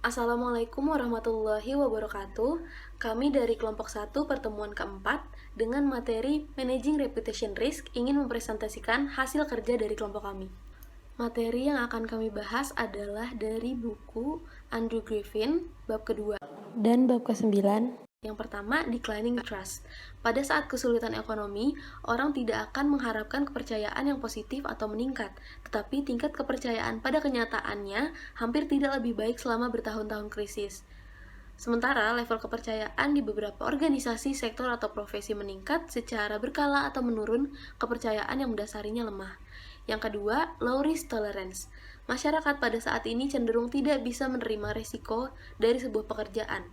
Assalamualaikum warahmatullahi wabarakatuh. Kami dari kelompok 1 pertemuan keempat dengan materi Managing Reputation Risk ingin mempresentasikan hasil kerja dari kelompok kami. Materi yang akan kami bahas adalah dari buku Andrew Griffin, bab kedua dan bab ke-9. Yang pertama, Declining Trust. Pada saat kesulitan ekonomi, orang tidak akan mengharapkan kepercayaan yang positif atau meningkat, tetapi tingkat kepercayaan pada kenyataannya hampir tidak lebih baik selama bertahun-tahun krisis. Sementara level kepercayaan di beberapa organisasi, sektor, atau profesi meningkat secara berkala atau menurun, kepercayaan yang mendasarinya lemah. Yang kedua, low risk tolerance. Masyarakat pada saat ini cenderung tidak bisa menerima resiko dari sebuah pekerjaan.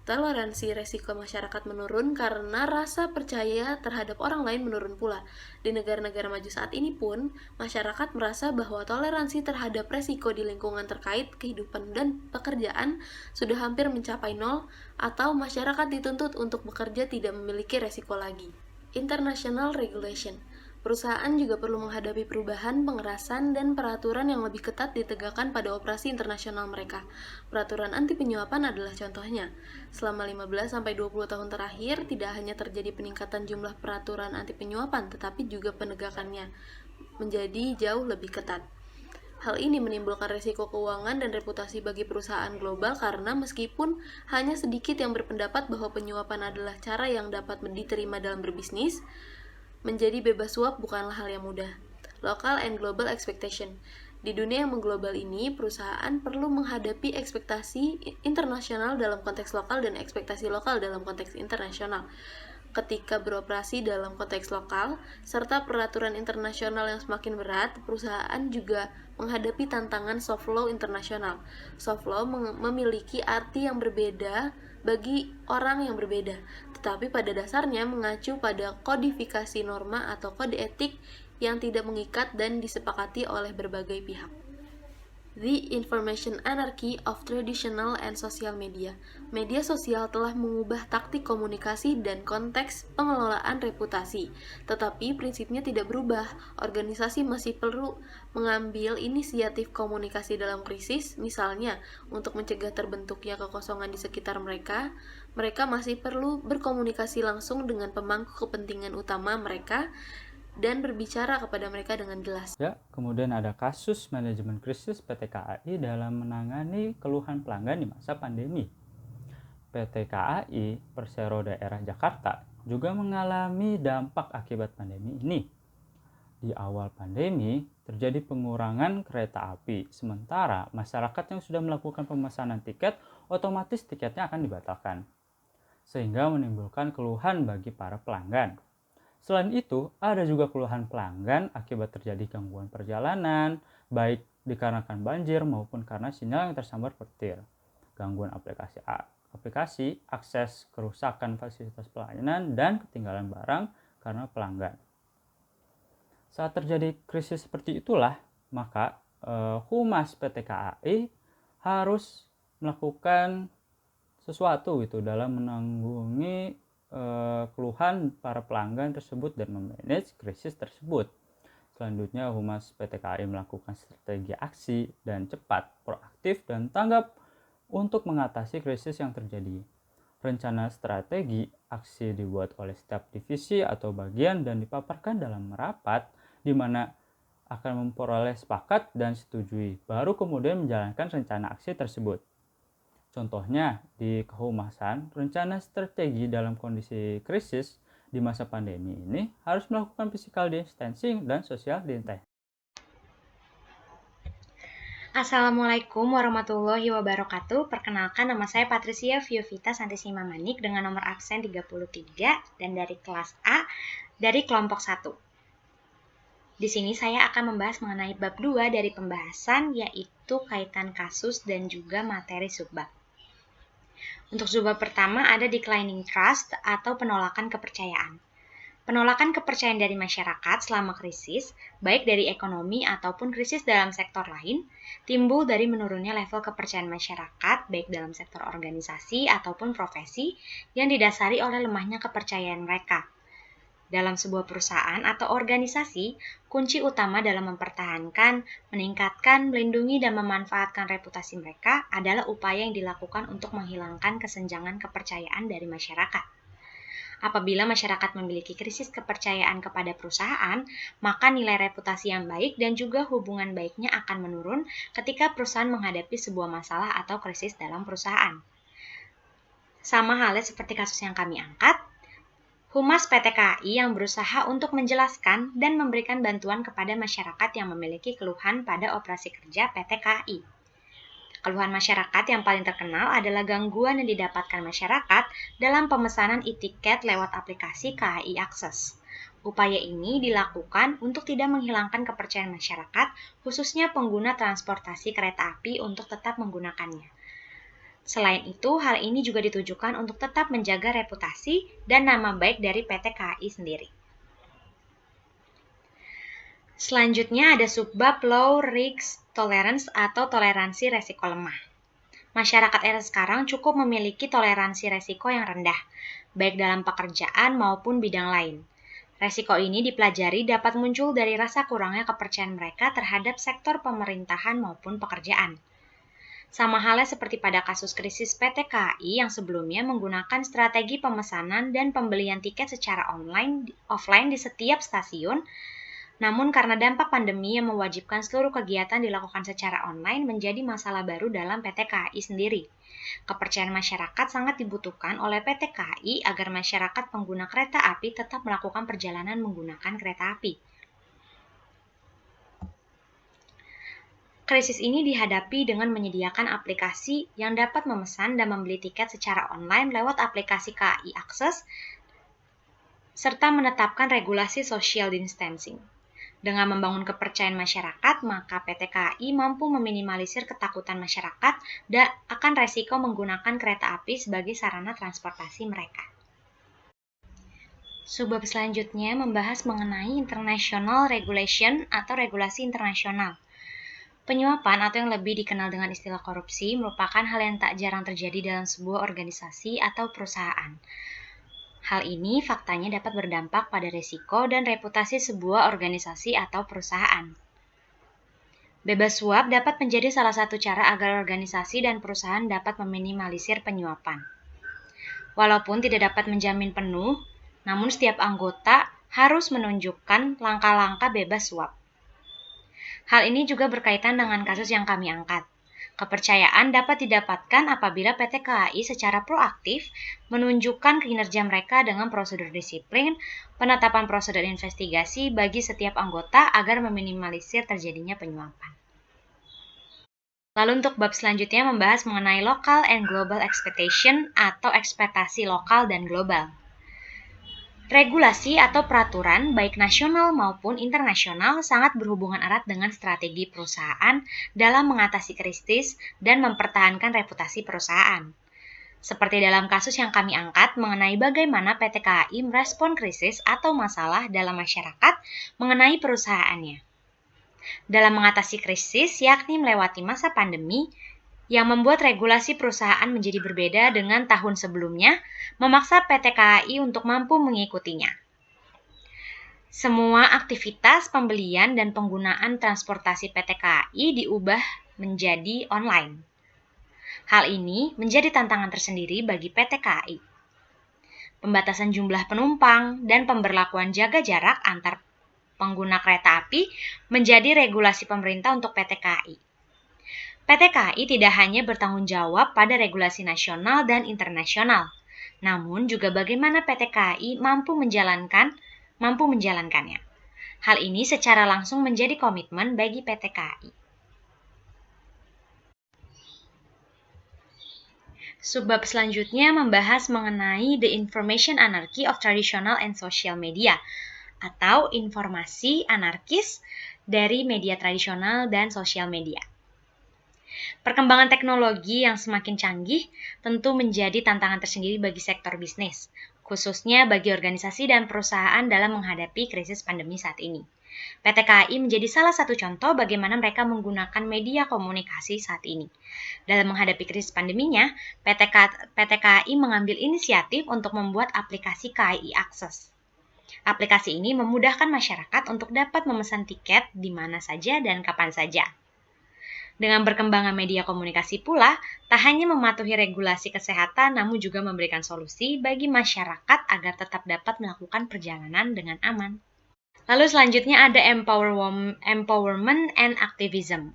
Toleransi resiko masyarakat menurun karena rasa percaya terhadap orang lain menurun pula. Di negara-negara maju saat ini pun, masyarakat merasa bahwa toleransi terhadap resiko di lingkungan terkait kehidupan dan pekerjaan sudah hampir mencapai nol, atau masyarakat dituntut untuk bekerja tidak memiliki resiko lagi. International regulation. Perusahaan juga perlu menghadapi perubahan, pengerasan, dan peraturan yang lebih ketat ditegakkan pada operasi internasional mereka. Peraturan anti penyuapan adalah contohnya. Selama 15-20 tahun terakhir, tidak hanya terjadi peningkatan jumlah peraturan anti penyuapan, tetapi juga penegakannya menjadi jauh lebih ketat. Hal ini menimbulkan risiko keuangan dan reputasi bagi perusahaan global karena meskipun hanya sedikit yang berpendapat bahwa penyuapan adalah cara yang dapat diterima dalam berbisnis, menjadi bebas suap bukanlah hal yang mudah. Local and global expectation. Di dunia yang mengglobal ini, perusahaan perlu menghadapi ekspektasi internasional dalam konteks lokal dan ekspektasi lokal dalam konteks internasional. Ketika beroperasi dalam konteks lokal, serta peraturan internasional yang semakin berat, perusahaan juga menghadapi tantangan soft law internasional. Soft law memiliki arti yang berbeda bagi orang yang berbeda, tetapi pada dasarnya mengacu pada kodifikasi norma atau kode etik yang tidak mengikat dan disepakati oleh berbagai pihak. The Information Anarchy of Traditional and Social Media. Media sosial telah mengubah taktik komunikasi dan konteks pengelolaan reputasi, tetapi prinsipnya tidak berubah. Organisasi masih perlu mengambil inisiatif komunikasi dalam krisis, misalnya untuk mencegah terbentuknya kekosongan di sekitar mereka. Mereka masih perlu berkomunikasi langsung dengan pemangku kepentingan utama mereka dan berbicara kepada mereka dengan jelas. Ya, kemudian ada kasus manajemen krisis PT KAI dalam menangani keluhan pelanggan di masa pandemi. PT KAI Persero Daerah Jakarta juga mengalami dampak akibat pandemi ini. Di awal pandemi, terjadi pengurangan kereta api, sementara masyarakat yang sudah melakukan pemesanan tiket, otomatis tiketnya akan dibatalkan, sehingga menimbulkan keluhan bagi para pelanggan. Selain itu, ada juga keluhan pelanggan akibat terjadi gangguan perjalanan, baik dikarenakan banjir maupun karena sinyal yang tersambar petir, gangguan aplikasi, akses, kerusakan fasilitas pelayanan, dan ketinggalan barang karena pelanggan. Saat terjadi krisis seperti itulah, maka Humas PT KAI harus melakukan sesuatu gitu dalam menanggulangi keluhan para pelanggan tersebut dan memanage krisis tersebut. Selanjutnya, Humas PT KAI melakukan strategi aksi dan cepat, proaktif, dan tanggap untuk mengatasi krisis yang terjadi. Rencana strategi aksi dibuat oleh setiap divisi atau bagian dan dipaparkan dalam rapat di mana akan memperoleh sepakat dan setujui, baru kemudian menjalankan rencana aksi tersebut. Contohnya, di kehumasan, rencana strategi dalam kondisi krisis di masa pandemi ini harus melakukan physical distancing dan social distancing. Assalamualaikum warahmatullahi wabarakatuh. Perkenalkan, nama saya Patricia Viovita Santisima Manik dengan nomor absen 33 dan dari kelas A dari kelompok 1. Di sini saya akan membahas mengenai bab 2 dari pembahasan, yaitu kaitan kasus dan juga materi subbab. Untuk subbab pertama ada declining trust atau penolakan kepercayaan. Penolakan kepercayaan dari masyarakat selama krisis, baik dari ekonomi ataupun krisis dalam sektor lain, timbul dari menurunnya level kepercayaan masyarakat, baik dalam sektor organisasi ataupun profesi, yang didasari oleh lemahnya kepercayaan mereka. Dalam sebuah perusahaan atau organisasi, kunci utama dalam mempertahankan, meningkatkan, melindungi, dan memanfaatkan reputasi mereka adalah upaya yang dilakukan untuk menghilangkan kesenjangan kepercayaan dari masyarakat. Apabila masyarakat memiliki krisis kepercayaan kepada perusahaan, maka nilai reputasi yang baik dan juga hubungan baiknya akan menurun ketika perusahaan menghadapi sebuah masalah atau krisis dalam perusahaan. Sama halnya seperti kasus yang kami angkat, Humas PT KAI yang berusaha untuk menjelaskan dan memberikan bantuan kepada masyarakat yang memiliki keluhan pada operasi kerja PT KAI. Keluhan masyarakat yang paling terkenal adalah gangguan yang didapatkan masyarakat dalam pemesanan e-tiket lewat aplikasi KAI Akses. Upaya ini dilakukan untuk tidak menghilangkan kepercayaan masyarakat, khususnya pengguna transportasi kereta api untuk tetap menggunakannya. Selain itu, hal ini juga ditujukan untuk tetap menjaga reputasi dan nama baik dari PT KAI sendiri. Selanjutnya ada subbab low risk tolerance atau toleransi resiko lemah. Masyarakat era sekarang cukup memiliki toleransi resiko yang rendah, baik dalam pekerjaan maupun bidang lain. Resiko ini dipelajari dapat muncul dari rasa kurangnya kepercayaan mereka terhadap sektor pemerintahan maupun pekerjaan. Sama halnya seperti pada kasus krisis PT KAI yang sebelumnya menggunakan strategi pemesanan dan pembelian tiket secara offline di setiap stasiun, namun karena dampak pandemi yang mewajibkan seluruh kegiatan dilakukan secara online menjadi masalah baru dalam PT KAI sendiri. Kepercayaan masyarakat sangat dibutuhkan oleh PT KAI agar masyarakat pengguna kereta api tetap melakukan perjalanan menggunakan kereta api. Krisis ini dihadapi dengan menyediakan aplikasi yang dapat memesan dan membeli tiket secara online lewat aplikasi KAI Akses, serta menetapkan regulasi social distancing. Dengan membangun kepercayaan masyarakat, maka PT KAI mampu meminimalisir ketakutan masyarakat dan akan resiko menggunakan kereta api sebagai sarana transportasi mereka. Subbab selanjutnya membahas mengenai international regulation atau regulasi internasional. Penyuapan atau yang lebih dikenal dengan istilah korupsi merupakan hal yang tak jarang terjadi dalam sebuah organisasi atau perusahaan. Hal ini faktanya dapat berdampak pada risiko dan reputasi sebuah organisasi atau perusahaan. Bebas suap dapat menjadi salah satu cara agar organisasi dan perusahaan dapat meminimalisir penyuapan. Walaupun tidak dapat menjamin penuh, namun setiap anggota harus menunjukkan langkah-langkah bebas suap. Hal ini juga berkaitan dengan kasus yang kami angkat. Kepercayaan dapat didapatkan apabila PT KAI secara proaktif menunjukkan kinerja mereka dengan prosedur disiplin, penetapan prosedur investigasi bagi setiap anggota agar meminimalisir terjadinya penyuapan. Lalu untuk bab selanjutnya membahas mengenai local and global expectation atau ekspektasi lokal dan global. Regulasi atau peraturan baik nasional maupun internasional sangat berhubungan erat dengan strategi perusahaan dalam mengatasi krisis dan mempertahankan reputasi perusahaan. Seperti dalam kasus yang kami angkat mengenai bagaimana PT KAI merespon krisis atau masalah dalam masyarakat mengenai perusahaannya. Dalam mengatasi krisis, yakni melewati masa pandemi, yang membuat regulasi perusahaan menjadi berbeda dengan tahun sebelumnya, memaksa PT KAI untuk mampu mengikutinya. Semua aktivitas pembelian dan penggunaan transportasi PT KAI diubah menjadi online. Hal ini menjadi tantangan tersendiri bagi PT KAI. Pembatasan jumlah penumpang dan pemberlakuan jaga jarak antar pengguna kereta api menjadi regulasi pemerintah untuk PT KAI. PT KAI tidak hanya bertanggung jawab pada regulasi nasional dan internasional, namun juga bagaimana PT KAI mampu menjalankannya. Hal ini secara langsung menjadi komitmen bagi PT KAI. Subbab selanjutnya membahas mengenai the information anarchy of traditional and social media, atau informasi anarkis dari media tradisional dan sosial media. Perkembangan teknologi yang semakin canggih tentu menjadi tantangan tersendiri bagi sektor bisnis, khususnya bagi organisasi dan perusahaan dalam menghadapi krisis pandemi saat ini. PT KAI menjadi salah satu contoh bagaimana mereka menggunakan media komunikasi saat ini. Dalam menghadapi krisis pandeminya, PT KAI mengambil inisiatif untuk membuat aplikasi KAI Akses. Aplikasi ini memudahkan masyarakat untuk dapat memesan tiket di mana saja dan kapan saja. Dengan berkembangnya media komunikasi pula, tak hanya mematuhi regulasi kesehatan, namun juga memberikan solusi bagi masyarakat agar tetap dapat melakukan perjalanan dengan aman. Lalu selanjutnya ada empowerment and activism.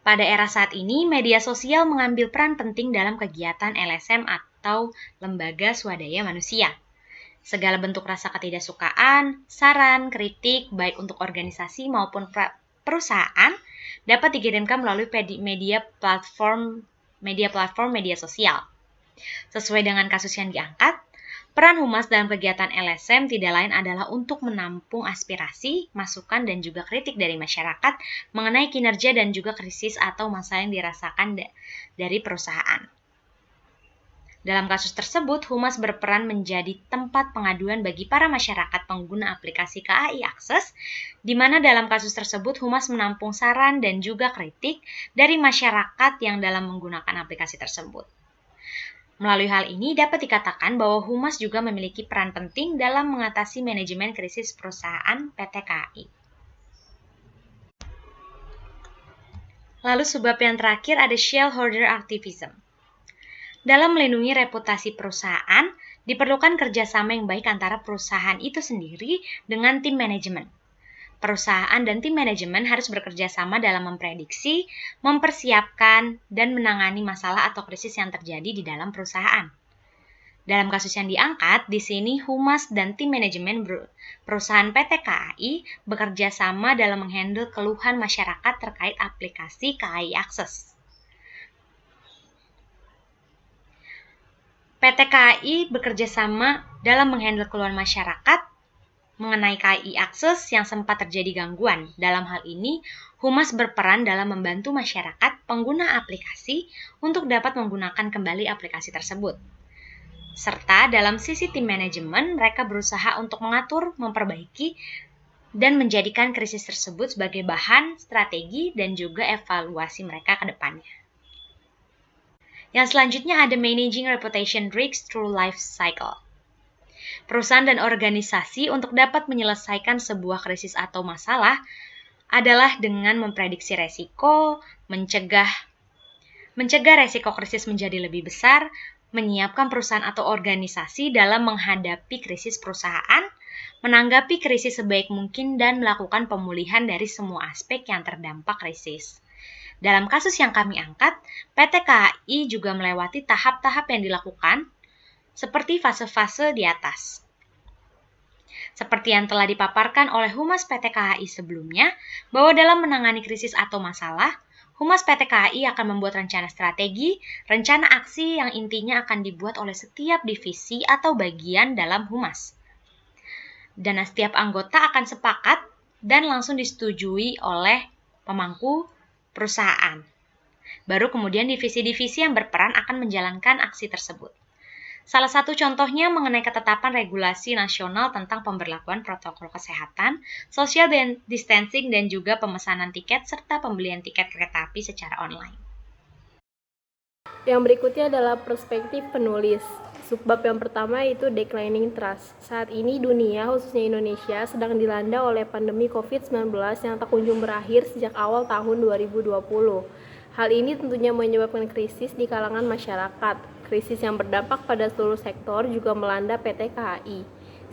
Pada era saat ini, media sosial mengambil peran penting dalam kegiatan LSM atau lembaga swadaya manusia. Segala bentuk rasa ketidaksukaan, saran, kritik, baik untuk organisasi maupun perusahaan, dapat dikirimkan melalui platform media sosial. Sesuai dengan kasus yang diangkat, peran Humas dalam kegiatan LSM tidak lain adalah untuk menampung aspirasi, masukan, dan juga kritik dari masyarakat mengenai kinerja dan juga krisis atau masalah yang dirasakan dari perusahaan. Dalam kasus tersebut, Humas berperan menjadi tempat pengaduan bagi para masyarakat pengguna aplikasi KAI Akses, di mana dalam kasus tersebut Humas menampung saran dan juga kritik dari masyarakat yang dalam menggunakan aplikasi tersebut. Melalui hal ini dapat dikatakan bahwa Humas juga memiliki peran penting dalam mengatasi manajemen krisis perusahaan PT KAI. Lalu sebab yang terakhir ada shareholder activism. Dalam melindungi reputasi perusahaan, diperlukan kerjasama yang baik antara perusahaan itu sendiri dengan tim manajemen. Perusahaan dan tim manajemen harus bekerja sama dalam memprediksi, mempersiapkan, dan menangani masalah atau krisis yang terjadi di dalam perusahaan. Dalam kasus yang diangkat, di sini Humas dan tim manajemen perusahaan PT KAI bekerja sama dalam menghandle keluhan masyarakat terkait aplikasi KAI Akses. PT KAI bekerja sama dalam menghandle keluhan masyarakat mengenai KAI Akses yang sempat terjadi gangguan. Dalam hal ini, Humas berperan dalam membantu masyarakat pengguna aplikasi untuk dapat menggunakan kembali aplikasi tersebut. Serta dalam sisi tim manajemen, mereka berusaha untuk mengatur, memperbaiki, dan menjadikan krisis tersebut sebagai bahan, strategi, dan juga evaluasi mereka ke depannya. Yang selanjutnya ada managing reputation risks through life cycle. Perusahaan dan organisasi untuk dapat menyelesaikan sebuah krisis atau masalah adalah dengan memprediksi resiko, mencegah resiko krisis menjadi lebih besar, menyiapkan perusahaan atau organisasi dalam menghadapi krisis perusahaan, menanggapi krisis sebaik mungkin, dan melakukan pemulihan dari semua aspek yang terdampak krisis. Dalam kasus yang kami angkat, PT KAI juga melewati tahap-tahap yang dilakukan seperti fase-fase di atas. Seperti yang telah dipaparkan oleh Humas PT KAI sebelumnya, bahwa dalam menangani krisis atau masalah, Humas PT KAI akan membuat rencana strategi, rencana aksi yang intinya akan dibuat oleh setiap divisi atau bagian dalam Humas. Dan setiap anggota akan sepakat dan langsung disetujui oleh pemangku perusahaan. Baru kemudian divisi-divisi yang berperan akan menjalankan aksi tersebut. Salah satu contohnya mengenai ketetapan regulasi nasional tentang pemberlakuan protokol kesehatan, social distancing, dan juga pemesanan tiket serta pembelian tiket kereta api secara online. Yang berikutnya adalah perspektif penulis. Subbab yang pertama itu declining trust. Saat ini dunia, khususnya Indonesia, sedang dilanda oleh pandemi COVID-19 yang tak kunjung berakhir sejak awal tahun 2020. Hal ini tentunya menyebabkan krisis di kalangan masyarakat. Krisis yang berdampak pada seluruh sektor juga melanda PT KAI.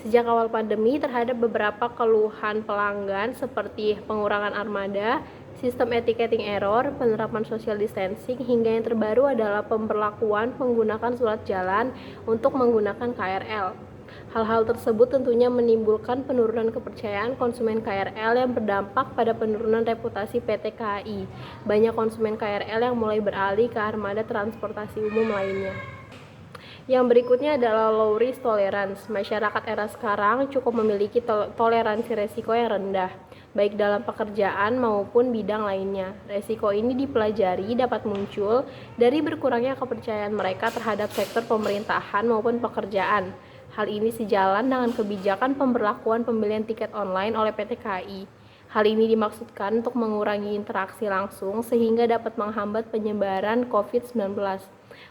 Sejak awal pandemi terhadap beberapa keluhan pelanggan seperti pengurangan armada, sistem ticketing error, penerapan social distancing, hingga yang terbaru adalah pemberlakuan menggunakan surat jalan untuk menggunakan KRL. Hal-hal tersebut tentunya menimbulkan penurunan kepercayaan konsumen KRL yang berdampak pada penurunan reputasi PT KAI. Banyak konsumen KRL yang mulai beralih ke armada transportasi umum lainnya. Yang berikutnya adalah low risk tolerance. Masyarakat era sekarang cukup memiliki toleransi resiko yang rendah, baik dalam pekerjaan maupun bidang lainnya. Resiko ini dipelajari dapat muncul dari berkurangnya kepercayaan mereka terhadap sektor pemerintahan maupun pekerjaan. Hal ini sejalan dengan kebijakan pemberlakuan pembelian tiket online oleh PT KAI. Hal ini dimaksudkan untuk mengurangi interaksi langsung sehingga dapat menghambat penyebaran COVID-19.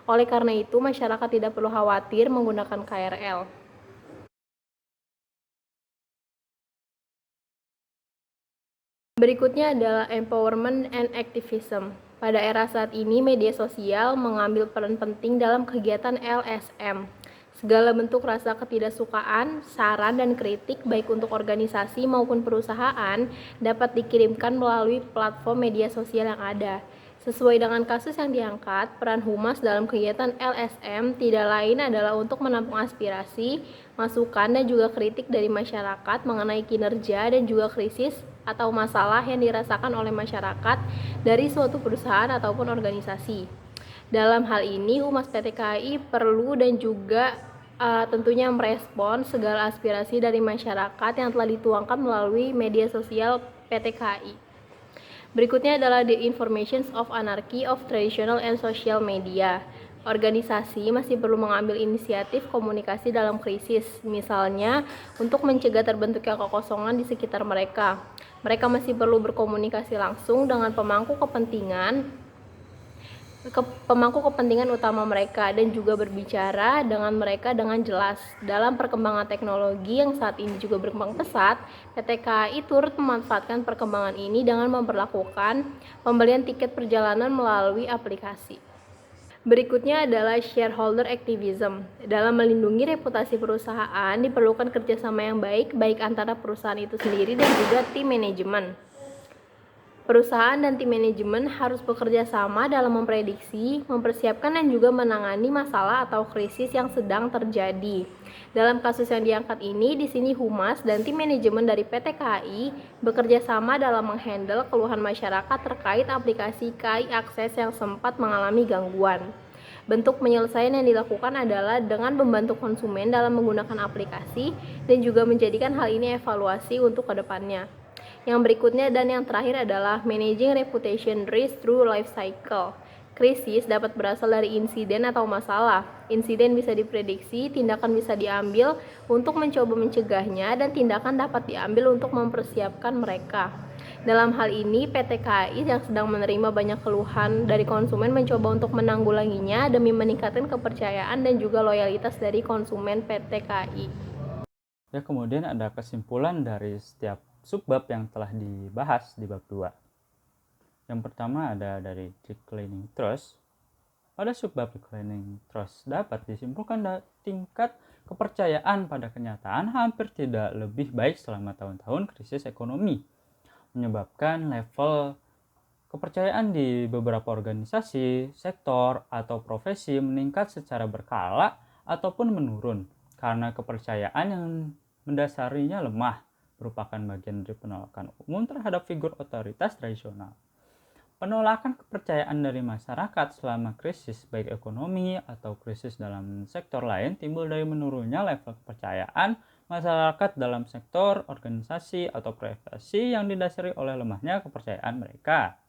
Oleh karena itu, masyarakat tidak perlu khawatir menggunakan KRL. Berikutnya adalah empowerment and activism. Pada era saat ini, media sosial mengambil peran penting dalam kegiatan LSM. Segala bentuk rasa ketidaksukaan, saran, dan kritik baik untuk organisasi maupun perusahaan dapat dikirimkan melalui platform media sosial yang ada. Sesuai dengan kasus yang diangkat, peran Humas dalam kegiatan LSM tidak lain adalah untuk menampung aspirasi, masukan, dan juga kritik dari masyarakat mengenai kinerja dan juga krisis atau masalah yang dirasakan oleh masyarakat dari suatu perusahaan ataupun organisasi. Dalam hal ini, Humas PT KAI perlu dan juga tentunya merespon segala aspirasi dari masyarakat yang telah dituangkan melalui media sosial PT KAI. Berikutnya adalah The Informations of Anarchy of Traditional and Social Media. Organisasi masih perlu mengambil inisiatif komunikasi dalam krisis, misalnya untuk mencegah terbentuknya kekosongan di sekitar mereka. Mereka masih perlu berkomunikasi langsung dengan pemangku kepentingan utama mereka dan juga berbicara dengan mereka dengan jelas. Dalam perkembangan teknologi yang saat ini juga berkembang pesat, PT KAI turut memanfaatkan perkembangan ini dengan memperlakukan pembelian tiket perjalanan melalui aplikasi. Berikutnya adalah shareholder activism. Dalam melindungi reputasi perusahaan, diperlukan kerjasama yang baik antara perusahaan itu sendiri dan juga tim manajemen. Perusahaan dan tim manajemen harus bekerja sama dalam memprediksi, mempersiapkan, dan juga menangani masalah atau krisis yang sedang terjadi. Dalam kasus yang diangkat ini, di sini Humas dan tim manajemen dari PT KAI bekerja sama dalam menghandle keluhan masyarakat terkait aplikasi KAI Akses yang sempat mengalami gangguan. Bentuk penyelesaian yang dilakukan adalah dengan membantu konsumen dalam menggunakan aplikasi dan juga menjadikan hal ini evaluasi untuk kedepannya. Yang berikutnya dan yang terakhir adalah managing reputation risk through life cycle. Krisis dapat berasal dari insiden atau masalah. Insiden bisa diprediksi, tindakan bisa diambil untuk mencoba mencegahnya, dan tindakan dapat diambil untuk mempersiapkan mereka. Dalam hal ini, PT KAI yang sedang menerima banyak keluhan dari konsumen mencoba untuk menanggulanginya demi meningkatkan kepercayaan dan juga loyalitas dari konsumen PT KAI. Ya, kemudian ada kesimpulan dari setiap subbab yang telah dibahas di bab 2. Yang pertama ada dari declining trust. Pada subbab declining trust dapat disimpulkan tingkat kepercayaan pada kenyataan hampir tidak lebih baik selama tahun-tahun krisis ekonomi, menyebabkan level kepercayaan di beberapa organisasi, sektor, atau profesi meningkat secara berkala ataupun menurun karena kepercayaan yang mendasarinya lemah merupakan bagian dari penolakan umum terhadap figur otoritas tradisional. Penolakan kepercayaan dari masyarakat selama krisis baik ekonomi atau krisis dalam sektor lain timbul dari menurunnya level kepercayaan masyarakat dalam sektor, organisasi, atau profesi yang didasari oleh lemahnya kepercayaan mereka.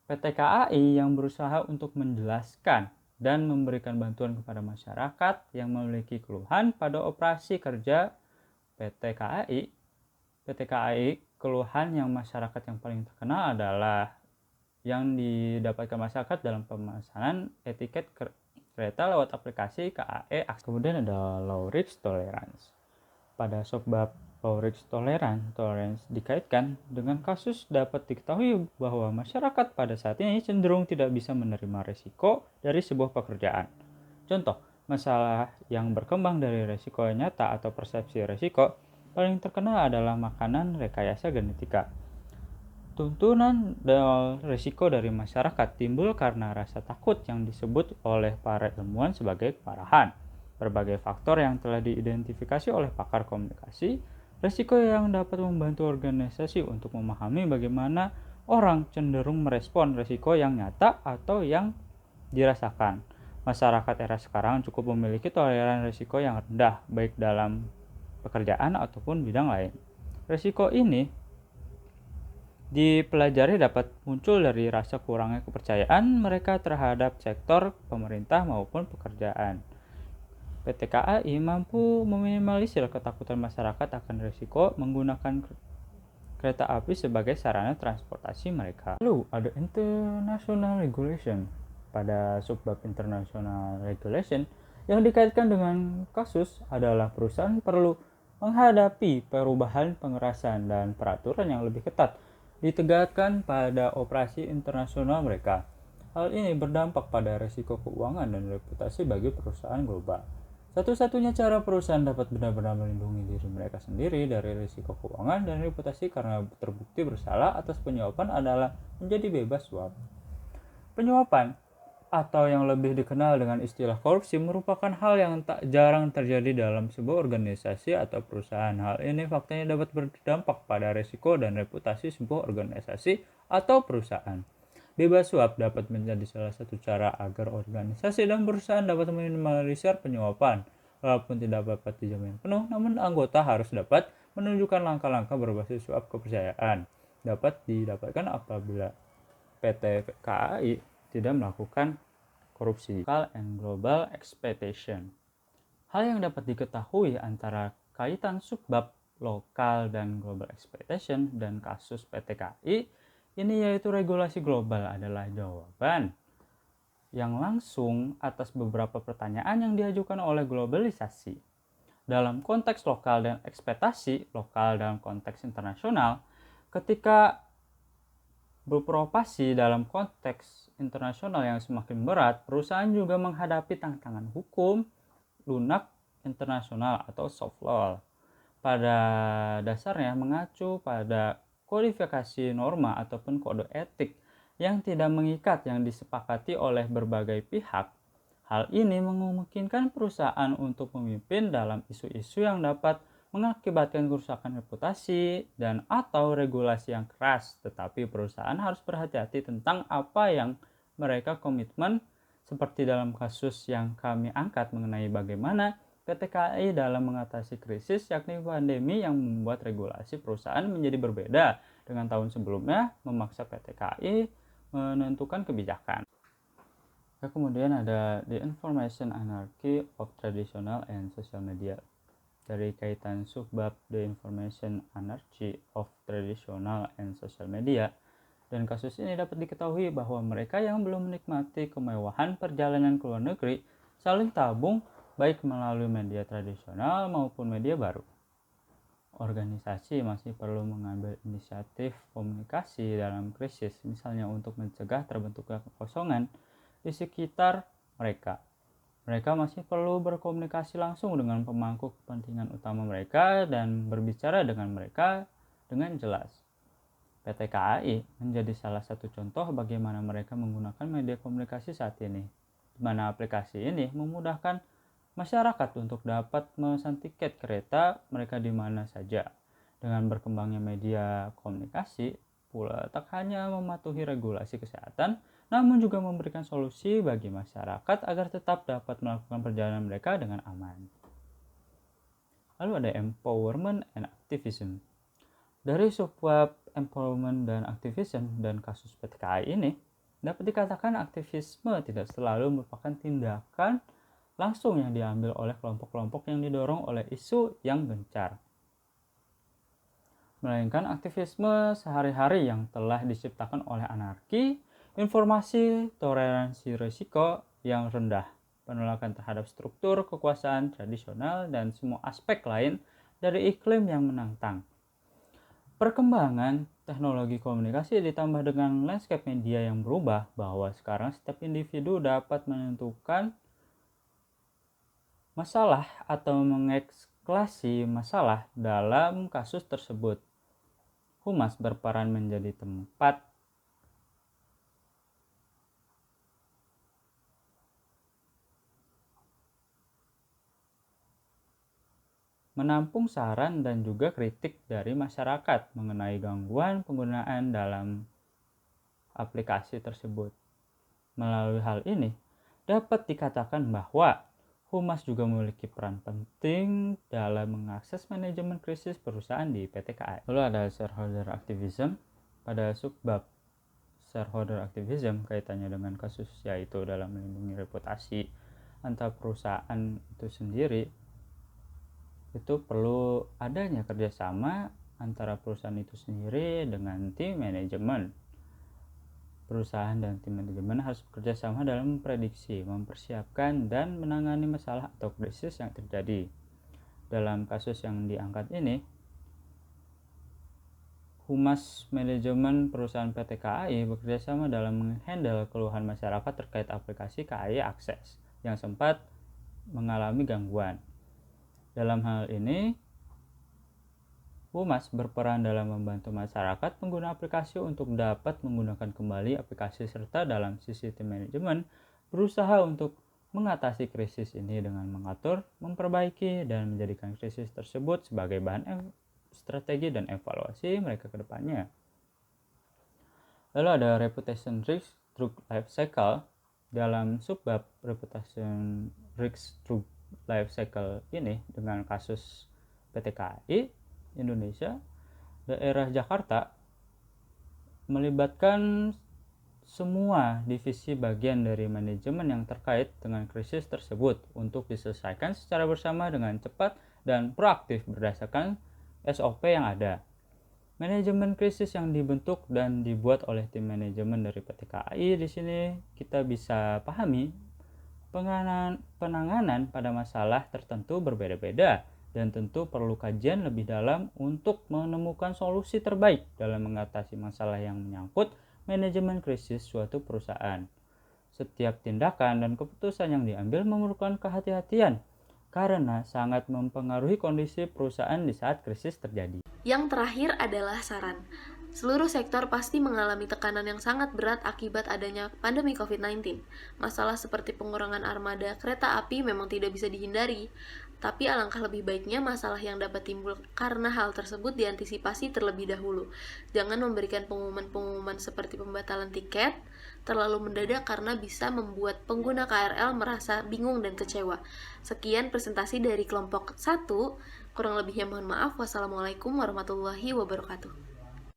PT KAI yang berusaha untuk menjelaskan dan memberikan bantuan kepada masyarakat yang memiliki keluhan pada operasi kerja PT KAI, keluhan yang masyarakat yang paling terkenal adalah yang didapatkan masyarakat dalam pemesanan etiket kereta lewat aplikasi KAE. Kemudian ada low risk tolerance. Pada subbab low risk tolerance dikaitkan dengan kasus dapat diketahui bahwa masyarakat pada saat ini cenderung tidak bisa menerima risiko dari sebuah pekerjaan. Contoh, masalah yang berkembang dari risiko nyata atau persepsi risiko paling terkenal adalah makanan rekayasa genetika. Tuntunan dan risiko dari masyarakat timbul karena rasa takut yang disebut oleh para ilmuwan sebagai keparahan. Berbagai faktor yang telah diidentifikasi oleh pakar komunikasi, risiko yang dapat membantu organisasi untuk memahami bagaimana orang cenderung merespon risiko yang nyata atau yang dirasakan. Masyarakat era sekarang cukup memiliki toleransi risiko yang rendah, baik dalam pekerjaan ataupun bidang lain. Risiko ini dipelajari dapat muncul dari rasa kurangnya kepercayaan mereka terhadap sektor pemerintah maupun pekerjaan. PT KAI mampu meminimalisir ketakutan masyarakat akan risiko menggunakan kereta api sebagai sarana transportasi mereka. Lalu ada international regulation. Pada subbab international regulation yang dikaitkan dengan kasus adalah perusahaan perlu menghadapi perubahan pengerasan dan peraturan yang lebih ketat ditegakkan pada operasi internasional mereka. Hal ini berdampak pada risiko keuangan dan reputasi bagi perusahaan global. Satu-satunya cara perusahaan dapat benar-benar melindungi diri mereka sendiri dari risiko keuangan dan reputasi karena terbukti bersalah atas penyuapan adalah menjadi bebas suap. Penyuapan, atau yang lebih dikenal dengan istilah korupsi, merupakan hal yang tak jarang terjadi dalam sebuah organisasi atau perusahaan. Hal ini faktanya dapat berdampak pada risiko dan reputasi sebuah organisasi atau perusahaan. Bebas suap dapat menjadi salah satu cara agar organisasi dan perusahaan dapat meminimalisir penyuapan. Walaupun tidak dapat dijamin penuh, namun anggota harus dapat menunjukkan langkah-langkah berbasis suap kepercayaan dapat didapatkan apabila PT KAI tidak melakukan korupsi. Local and global expectation. Hal yang dapat diketahui antara kaitan subbab lokal dan global expectation dan kasus PT KAI ini yaitu regulasi global adalah jawaban yang langsung atas beberapa pertanyaan yang diajukan oleh globalisasi. Dalam konteks lokal dan ekspektasi lokal dalam konteks internasional, ketika beroperasi dalam konteks internasional yang semakin berat, perusahaan juga menghadapi tantangan hukum, lunak internasional atau soft law. Pada dasarnya mengacu pada kodifikasi norma ataupun kode etik yang tidak mengikat yang disepakati oleh berbagai pihak. Hal ini memungkinkan perusahaan untuk memimpin dalam isu-isu yang dapat mengakibatkan kerusakan reputasi dan atau regulasi yang keras, tetapi perusahaan harus berhati-hati tentang apa yang mereka komitmen, seperti dalam kasus yang kami angkat mengenai bagaimana PT KAI dalam mengatasi krisis yakni pandemi yang membuat regulasi perusahaan menjadi berbeda dengan tahun sebelumnya, memaksa PT KAI menentukan kebijakan. Kemudian ada The Information Anarchy of Traditional and Social Media. Dari kaitan subbab The Information Anarchy of Traditional and Social Media, dan kasus ini dapat diketahui bahwa mereka yang belum menikmati kemewahan perjalanan ke luar negeri saling tabung baik melalui media tradisional maupun media baru. Organisasi masih perlu mengambil inisiatif komunikasi dalam krisis, misalnya untuk mencegah terbentuknya kekosongan di sekitar mereka. Mereka masih perlu berkomunikasi langsung dengan pemangku kepentingan utama mereka dan berbicara dengan mereka dengan jelas. PT KAI menjadi salah satu contoh bagaimana mereka menggunakan media komunikasi saat ini, di mana aplikasi ini memudahkan masyarakat untuk dapat memesan tiket kereta mereka di mana saja. Dengan berkembangnya media komunikasi pula tak hanya mematuhi regulasi kesehatan, namun juga memberikan solusi bagi masyarakat agar tetap dapat melakukan perjalanan mereka dengan aman. Lalu ada empowerment and activism. Dari subbab empowerment dan activism dan kasus PT KAI ini, dapat dikatakan aktivisme tidak selalu merupakan tindakan langsung yang diambil oleh kelompok-kelompok yang didorong oleh isu yang gencar, melainkan aktivisme sehari-hari yang telah diciptakan oleh anarki, informasi, toleransi risiko yang rendah, penolakan terhadap struktur kekuasaan tradisional, dan semua aspek lain dari iklim yang menantang. Perkembangan teknologi komunikasi ditambah dengan landscape media yang berubah, bahwa sekarang setiap individu dapat menentukan masalah atau mengekskalasi masalah dalam kasus tersebut. Humas berperan menjadi tempat menampung saran dan juga kritik dari masyarakat mengenai gangguan penggunaan dalam aplikasi tersebut. Melalui hal ini, dapat dikatakan bahwa Humas juga memiliki peran penting dalam mengakses manajemen krisis perusahaan di PT KAI. Lalu ada shareholder activism. Pada subbab shareholder activism kaitannya dengan kasus yaitu dalam melindungi reputasi antar perusahaan itu sendiri, itu perlu adanya kerjasama antara perusahaan itu sendiri dengan tim manajemen. Perusahaan dan tim manajemen harus bekerja sama dalam memprediksi, mempersiapkan, dan menangani masalah atau krisis yang terjadi. Dalam kasus yang diangkat ini, Humas Manajemen Perusahaan PT KAI bekerjasama dalam menghandle keluhan masyarakat terkait aplikasi KAI Akses yang sempat mengalami gangguan. Dalam hal ini, Humas berperan dalam membantu masyarakat pengguna aplikasi untuk dapat menggunakan kembali aplikasi serta dalam sisi tim manajemen berusaha untuk mengatasi krisis ini dengan mengatur, memperbaiki, dan menjadikan krisis tersebut sebagai bahan strategi dan evaluasi mereka ke depannya. Lalu ada reputation risk through life cycle. Dalam subbab reputation risk through life cycle ini dengan kasus PT KAI Indonesia daerah Jakarta melibatkan semua divisi bagian dari manajemen yang terkait dengan krisis tersebut untuk diselesaikan secara bersama dengan cepat dan proaktif berdasarkan SOP yang ada. Manajemen krisis yang dibentuk dan dibuat oleh tim manajemen dari PT KAI di sini kita bisa pahami penanganan pada masalah tertentu berbeda-beda dan tentu perlu kajian lebih dalam untuk menemukan solusi terbaik dalam mengatasi masalah yang menyangkut manajemen krisis suatu perusahaan. Setiap tindakan dan keputusan yang diambil memerlukan kehati-hatian karena sangat mempengaruhi kondisi perusahaan di saat krisis terjadi. Yang terakhir adalah saran. Seluruh sektor pasti mengalami tekanan yang sangat berat akibat adanya pandemi COVID-19. Masalah seperti pengurangan armada kereta api memang tidak bisa dihindari, tapi alangkah lebih baiknya masalah yang dapat timbul karena hal tersebut diantisipasi terlebih dahulu. Jangan memberikan pengumuman-pengumuman seperti pembatalan tiket terlalu mendadak karena bisa membuat pengguna KRL merasa bingung dan kecewa. Sekian presentasi dari kelompok 1, kurang lebihnya mohon maaf. Wassalamualaikum warahmatullahi wabarakatuh.